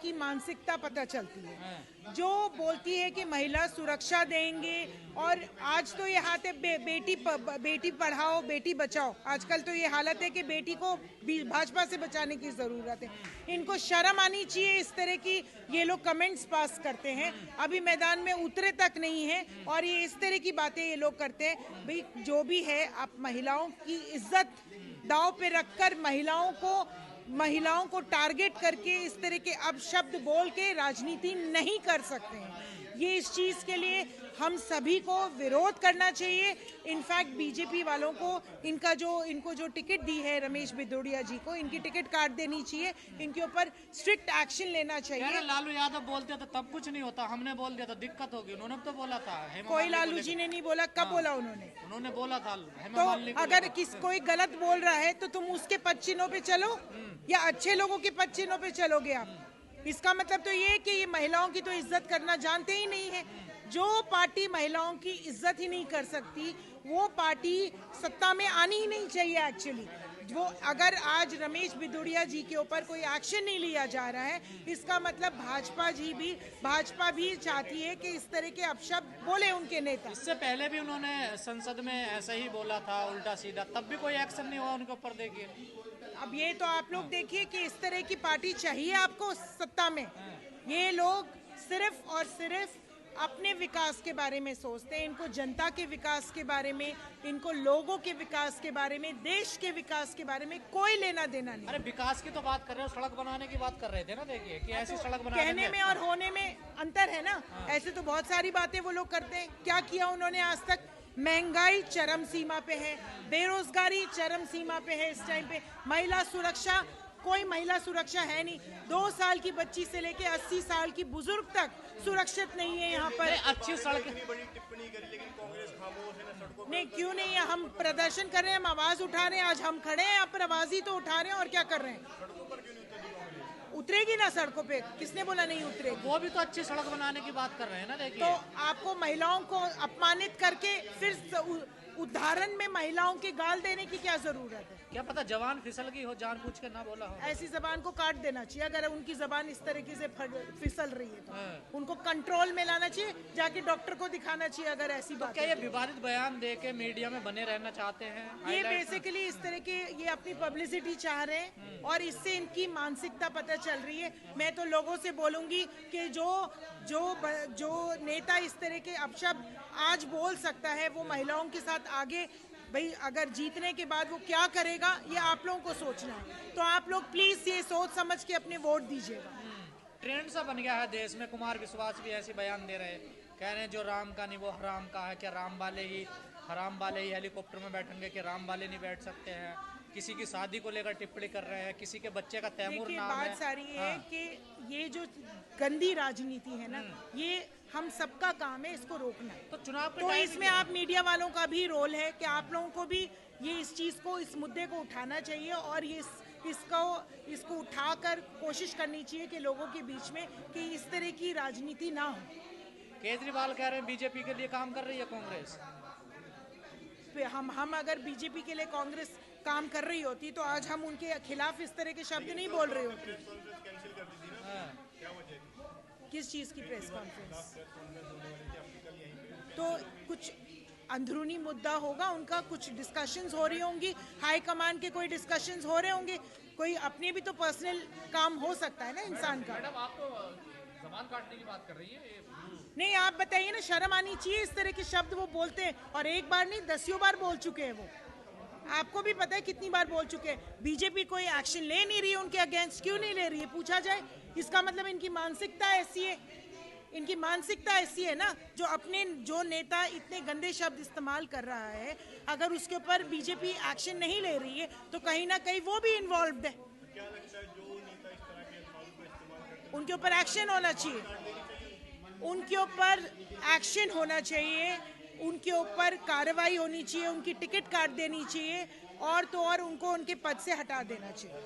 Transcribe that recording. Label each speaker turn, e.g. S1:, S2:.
S1: इनकी मानसिकता पता चलती है। जो बोलती है कि महिला सुरक्षा देंगे, और आज तो ये हाथ है बेटी पढ़ाओ बेटी बचाओ। आजकल तो ये हालत है कि बेटी को भाजपा से बचाने की जरूरत है। इनको शर्म आनी चाहिए, इस तरह की ये लोग कमेंट्स पास करते हैं, अभी मैदान में उतरे तक नहीं है और ये इस तरह की बातें ये लोग करते हैं। भाई जो भी है, आप महिलाओं की इज्जत दांव पे रखकर महिलाओं को टारगेट करके इस तरह के अपशब्द बोल के राजनीति नहीं कर सकते हैं। ये इस चीज के लिए हम सभी को विरोध करना चाहिए। इनफैक्ट बीजेपी वालों को इनको जो टिकट दी है रमेश भिदोड़िया जी को, इनकी टिकट काट देनी चाहिए, इनके ऊपर स्ट्रिक्ट एक्शन लेना चाहिए।
S2: लालू यादव बोलते थे तब कुछ नहीं होता, हमने बोल दिया तो दिक्कत होगी। उन्होंने तो बोला था।
S1: कोई लालू जी ने नहीं बोला। कब बोला
S2: उन्होंने बोला था।
S1: तो अगर कोई गलत बोल रहा है तो तुम उसके पद चिन्हों पे चलो या अच्छे लोगों के पद चिन्हों पे चलोगे आप? इसका मतलब तो ये है कि ये महिलाओं की तो इज्जत करना जानते ही नहीं है। जो पार्टी महिलाओं की इज्जत ही नहीं कर सकती, वो पार्टी सत्ता में आनी ही नहीं चाहिए एक्चुअली। वो अगर आज रमेश भिदोड़िया जी के ऊपर कोई एक्शन नहीं लिया जा रहा है, इसका मतलब भाजपा भी चाहती है कि इस तरह के अपशब्द बोले उनके नेता।
S2: इससे पहले भी उन्होंने संसद में ऐसा ही बोला था उल्टा सीधा, तब भी कोई एक्शन नहीं हुआ उनके ऊपर। देखिए
S1: अब ये तो आप लोग देखिए कि इस तरह की पार्टी चाहिए आपको सत्ता में। ये लोग सिर्फ और सिर्फ अपने विकास के बारे में सोचते हैं। इनको जनता के विकास के बारे में, इनको लोगों के विकास के बारे में, देश के विकास के बारे में कोई लेना देना नहीं।
S2: अरे विकास की तो बात कर रहे हो, सड़क बनाने की बात कर रहे थे ना। देखिए कि ऐसी सड़क बनाने
S1: कहने में और होने में अंतर है ना। ऐसे तो बहुत सारी बातें वो लोग करते हैं। क्या किया उन्होंने आज तक? महंगाई चरम सीमा पे है, बेरोजगारी चरम सीमा पे है इस टाइम पे। महिला सुरक्षा, कोई महिला सुरक्षा है नहीं। 2 साल की बच्ची से लेके 80 साल की बुजुर्ग तक सुरक्षित नहीं है यहाँ पर।
S2: अच्छी सड़क
S3: बड़ी टिप्पणी करी लेकिन कांग्रेस खामोश है ना सड़कों।
S1: नहीं, क्यों नहीं है? हम प्रदर्शन कर रहे हैं, हम आवाज उठा रहे हैं। आज हम खड़े हैं यहाँ पर, आवाज ही तो उठा रहे हैं। और क्या कर रहे हैं?
S3: सड़कों पर क्यों नहीं उतरती?
S1: उतरेगी ना सड़कों पे, किसने बोला नहीं उतरेगी?
S2: वो भी तो अच्छी सड़क बनाने की बात कर रहे हैं ना। देखिए
S1: तो आपको महिलाओं को अपमानित करके फिर उदाहरण में महिलाओं के गाल देने की क्या जरूरत है?
S2: क्या पता जवान फिसल गई हो, जानबूझ के ना बोला हो।
S1: ऐसी जबान को काट देना चाहिए। अगर उनकी जबान इस तरीके से फिसल रही है तो उनको कंट्रोल में लाना चाहिए, जाके डॉक्टर को दिखाना चाहिए अगर ऐसी बात
S2: क्या
S1: है।
S2: ये विवादित बयान दे के मीडिया में बने रहना चाहते हैं?
S1: ये बेसिकली इस तरह के ये अपनी पब्लिसिटी चाह रहे हैं और इससे इनकी मानसिकता पता चल रही है। मैं तो लोगों से बोलूंगी कि जो नेता इस तरह के अपशब्द आज बोल सकता है, वो महिलाओं के साथ आगे भाई अगर जीतने के बाद वो क्या करेगा, ये आप लोगों को सोचना है। तो आप लोग प्लीज ये सोच समझ के अपने वोट दीजिएगा।
S2: ट्रेंड सा बन गया है देश में। कुमार विश्वास भी ऐसे बयान दे रहे हैं, कह रहे हैं जो राम का नहीं वो हराम का है। क्या हराम वाले ही हेलीकॉप्टर में बैठेंगे कि राम वाले नहीं बैठ सकते हैं? किसी की शादी को लेकर टिप्पणी कर रहे हैं, किसी के बच्चे का तैमूर नाम है।
S1: बात सारी है कि ये जो गंदी राजनीति है ना, ये हम सबका काम है इसको रोकना।
S2: तो चुनाव
S1: तो इसमें आप मीडिया वालों का भी रोल है कि आप लोगों को भी ये इस चीज को, इस मुद्दे को उठाना चाहिए और ये इसको उठाकर कोशिश करनी चाहिए कि लोगों के बीच में कि इस तरह की राजनीति ना हो।
S2: केजरीवाल कह रहे हैं बीजेपी के लिए काम कर रही है कांग्रेस।
S1: हम अगर बीजेपी के लिए कांग्रेस काम कर रही होती तो आज हम उनके खिलाफ इस तरह के शब्द नहीं बोल रहे होते। किस चीज की प्रेस कॉन्फ्रेंस? तो कुछ अंदरूनी मुद्दा होगा उनका, कुछ डिस्कशंस हो रही होंगी, हाई कमान के कोई डिस्कशंस हो रहे होंगे। कोई अपने भी तो पर्सनल काम हो सकता है ना इंसान का।
S2: मैडम आप तो जबान काटने की बात कर रही है।
S1: नहीं, आप बताइए ना, शर्म आनी चाहिए। इस तरह के शब्द वो बोलते हैं और एक बार नहीं 10 बार बोल चुके हैं वो। आपको भी पता है कितनी बार बोल चुके हैं। बीजेपी कोई एक्शन ले नहीं रही है उनके अगेंस्ट, क्यों नहीं ले रही है पूछा जाए? इसका मतलब इनकी मानसिकता ऐसी है। इनकी मानसिकता ऐसी है ना, जो नेता इतने गंदे शब्द इस्तेमाल कर रहा है, अगर उसके ऊपर बीजेपी एक्शन नहीं ले रही है तो कहीं ना कहीं वो भी इन्वॉल्व्ड है।
S3: क्या लगता है जो नेता इस तरह के अल्फाज का इस्तेमाल करते हैं
S1: उनके ऊपर एक्शन होना चाहिए। उनके ऊपर एक्शन होना चाहिए, उनके ऊपर कार्रवाई होनी चाहिए, उनकी टिकट काट देनी चाहिए और तो और उनको उनके पद से हटा देना चाहिए।